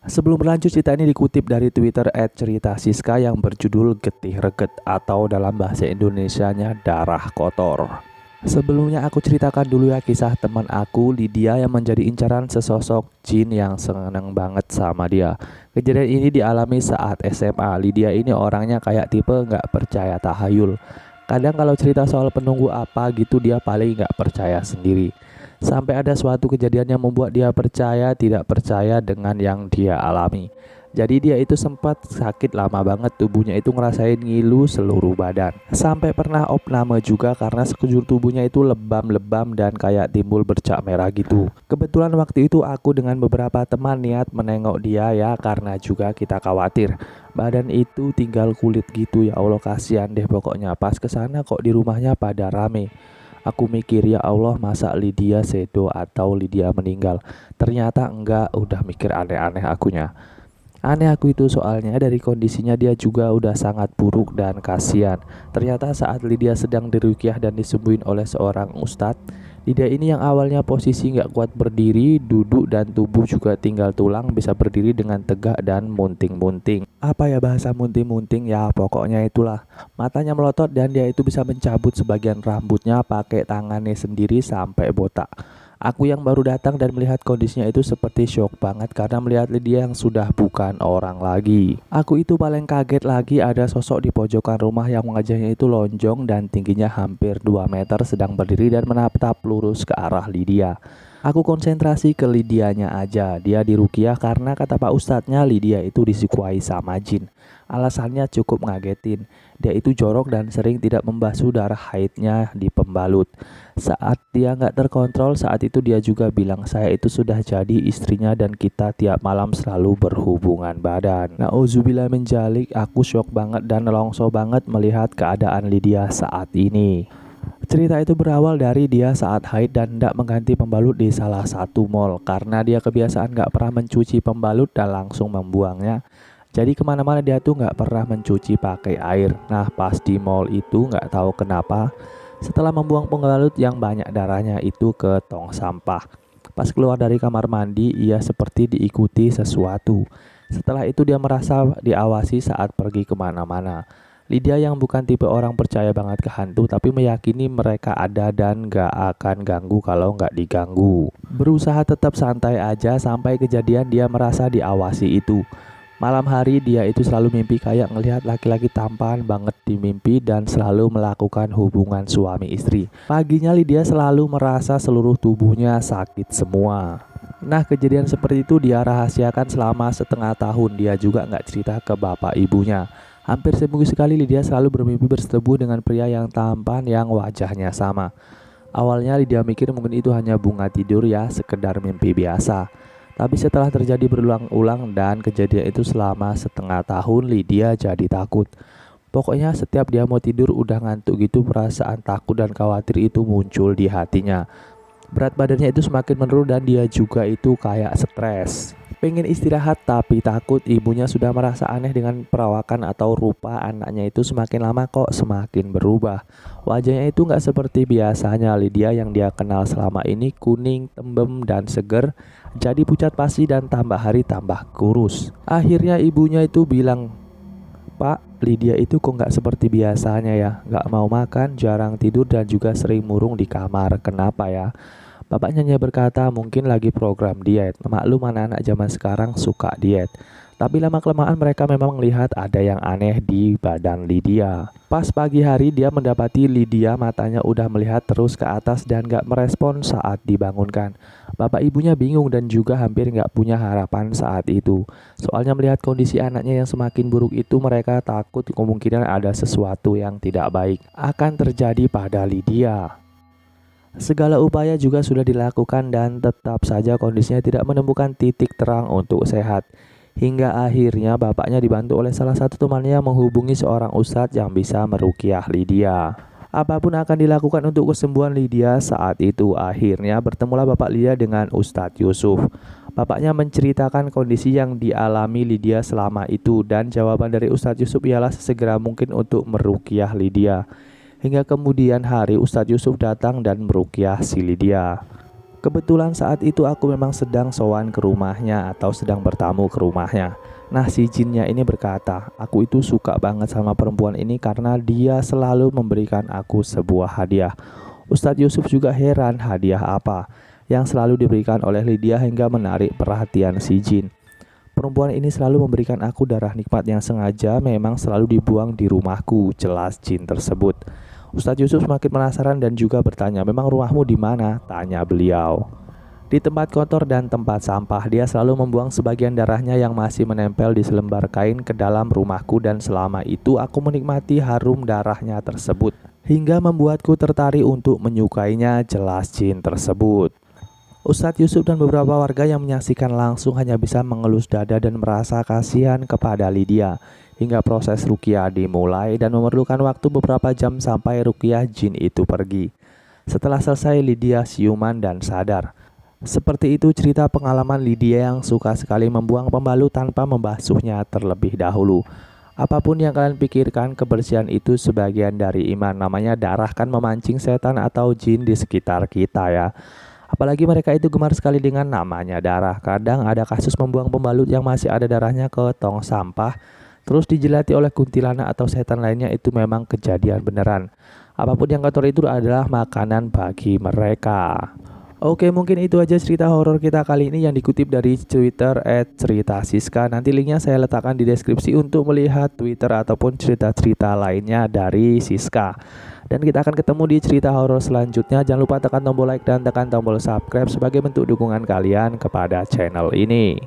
Sebelum berlanjut, cerita ini dikutip dari Twitter @ceritasiska yang berjudul Getih Reget atau dalam bahasa Indonesianya Darah Kotor. Sebelumnya aku ceritakan dulu ya kisah teman aku Lydia yang menjadi incaran sesosok jin yang seneng banget sama dia. Kejadian ini dialami saat SMA. Lydia ini orangnya kayak tipe nggak percaya tahayul. Kadang kalau cerita soal penunggu apa gitu dia paling nggak percaya sendiri. Sampai ada suatu kejadian yang membuat dia percaya tidak percaya dengan yang dia alami. Jadi dia itu sempat sakit lama banget, tubuhnya itu ngerasain ngilu seluruh badan. Sampai pernah opname juga karena sekujur tubuhnya itu lebam-lebam dan kayak timbul bercak merah gitu. Kebetulan waktu itu aku dengan beberapa teman niat menengok dia ya, karena juga kita khawatir. Badan itu tinggal kulit gitu, ya Allah kasihan deh pokoknya. Pas kesana kok di rumahnya pada rame. Aku mikir ya Allah, masa Lydia sedo atau Lydia meninggal. Ternyata enggak, udah mikir aneh-aneh akunya. Aneh aku itu soalnya dari kondisinya dia juga udah sangat buruk dan kasihan. Ternyata saat Lydia sedang diruqyah dan disembuhin oleh seorang ustadz, Lydia ini yang awalnya posisi nggak kuat berdiri, duduk dan tubuh juga tinggal tulang, bisa berdiri dengan tegak dan munting-munting. Apa ya bahasa munting-munting ya, pokoknya itulah. Matanya melotot dan dia itu bisa mencabut sebagian rambutnya pakai tangannya sendiri sampai botak. Aku yang baru datang dan melihat kondisinya itu seperti shock banget karena melihat Lydia yang sudah bukan orang lagi. Aku itu paling kaget lagi ada sosok di pojokan rumah yang wajahnya itu lonjong dan tingginya hampir 2 meter sedang berdiri dan menatap lurus ke arah Lydia. Aku konsentrasi ke Lydianya aja. Dia diruqyah karena kata Pak Ustadznya Lydia itu disikuai sama jin. Alasannya cukup ngagetin. Dia itu jorok dan sering tidak membasuh darah haidnya di pembalut. Saat dia nggak terkontrol, saat itu dia juga bilang saya itu sudah jadi istrinya dan kita tiap malam selalu berhubungan badan. Nauzubillah min dzalik, aku syok banget dan nelongso banget melihat keadaan Lydia saat ini. Cerita itu berawal dari dia saat haid dan hendak mengganti pembalut di salah satu mall. Karena dia kebiasaan gak pernah mencuci pembalut dan langsung membuangnya, jadi kemana-mana dia tuh gak pernah mencuci pakai air. Nah pas di mall itu gak tahu kenapa, setelah membuang pembalut yang banyak darahnya itu ke tong sampah, pas keluar dari kamar mandi ia seperti diikuti sesuatu. Setelah itu dia merasa diawasi saat pergi kemana-mana. Lydia yang bukan tipe orang percaya banget ke hantu tapi meyakini mereka ada dan gak akan ganggu kalau gak diganggu. Berusaha tetap santai aja sampai kejadian dia merasa diawasi itu. Malam hari dia itu selalu mimpi kayak ngelihat laki-laki tampan banget di mimpi dan selalu melakukan hubungan suami istri. Paginya Lydia selalu merasa seluruh tubuhnya sakit semua. Nah kejadian seperti itu dia rahasiakan selama setengah tahun. Dia juga gak cerita ke bapak ibunya. Hampir seminggu sekali Lydia selalu bermimpi bersetebu dengan pria yang tampan yang wajahnya sama. Awalnya Lydia mikir mungkin itu hanya bunga tidur ya, sekedar mimpi biasa. Tapi setelah terjadi berulang-ulang dan kejadian itu selama setengah tahun, Lydia jadi takut. Pokoknya setiap dia mau tidur udah ngantuk gitu, perasaan takut dan khawatir itu muncul di hatinya. Berat badannya itu semakin menurun dan dia juga itu kayak stres. Pengen istirahat tapi takut. Ibunya sudah merasa aneh dengan perawakan atau rupa anaknya itu semakin lama kok semakin berubah. Wajahnya itu gak seperti biasanya. Lydia yang dia kenal selama ini kuning, tembem dan seger, jadi pucat pasi dan tambah hari tambah kurus. Akhirnya ibunya itu bilang, "Pak, Lydia itu kok gak seperti biasanya ya, gak mau makan, jarang tidur dan juga sering murung di kamar. Kenapa ya?" Bapaknya hanya berkata mungkin lagi program diet. Maklum anak-anak zaman sekarang suka diet. Tapi lama-kelamaan mereka memang melihat ada yang aneh di badan Lydia. Pas pagi hari dia mendapati Lydia matanya udah melihat terus ke atas dan gak merespon saat dibangunkan. Bapak ibunya bingung dan juga hampir gak punya harapan saat itu. Soalnya melihat kondisi anaknya yang semakin buruk itu, mereka takut kemungkinan ada sesuatu yang tidak baik akan terjadi pada Lydia. Segala upaya juga sudah dilakukan dan tetap saja kondisinya tidak menemukan titik terang untuk sehat. Hingga akhirnya bapaknya dibantu oleh salah satu temannya menghubungi seorang ustadz yang bisa meruqyah Lydia. Apapun akan dilakukan untuk kesembuhan Lydia saat itu. Akhirnya bertemulah bapak Lydia dengan Ustadz Yusuf. Bapaknya menceritakan kondisi yang dialami Lydia selama itu dan jawaban dari Ustadz Yusuf ialah sesegera mungkin untuk meruqyah Lydia. Hingga kemudian hari Ustadz Yusuf datang dan meruqyah si Lydia. Kebetulan saat itu aku memang sedang sowan ke rumahnya atau sedang bertamu ke rumahnya. Nah, si jinnya ini berkata, aku itu suka banget sama perempuan ini karena dia selalu memberikan aku sebuah hadiah. Ustadz Yusuf juga heran hadiah apa yang selalu diberikan oleh Lydia hingga menarik perhatian si jin. Perempuan ini selalu memberikan aku darah nikmat yang sengaja memang selalu dibuang di rumahku, jelas jin tersebut. Ustadz Yusuf semakin penasaran dan juga bertanya, memang rumahmu di mana? Tanya beliau. Di tempat kotor dan tempat sampah, dia selalu membuang sebagian darahnya yang masih menempel di selembar kain ke dalam rumahku dan selama itu aku menikmati harum darahnya tersebut. Hingga membuatku tertarik untuk menyukainya, jelas jin tersebut. Ustadz Yusuf dan beberapa warga yang menyaksikan langsung hanya bisa mengelus dada dan merasa kasihan kepada Lydia. Hingga proses ruqyah dimulai dan memerlukan waktu beberapa jam sampai ruqyah jin itu pergi. Setelah selesai, Lydia siuman dan sadar. Seperti itu cerita pengalaman Lydia yang suka sekali membuang pembalut tanpa membasuhnya terlebih dahulu. Apapun yang kalian pikirkan, kebersihan itu sebagian dari iman. Namanya darah kan memancing setan atau jin di sekitar kita ya. Apalagi mereka itu gemar sekali dengan namanya darah. Kadang ada kasus membuang pembalut yang masih ada darahnya ke tong sampah, terus dijelati oleh kuntilanak atau setan lainnya, itu memang kejadian beneran. Apapun yang kotor itu adalah makanan bagi mereka. Oke, mungkin itu aja cerita horor kita kali ini yang dikutip dari Twitter @ceritasiska. Nanti linknya saya letakkan di deskripsi untuk melihat Twitter ataupun cerita-cerita lainnya dari Siska. Dan kita akan ketemu di cerita horor selanjutnya. Jangan lupa tekan tombol like dan tekan tombol subscribe sebagai bentuk dukungan kalian kepada channel ini.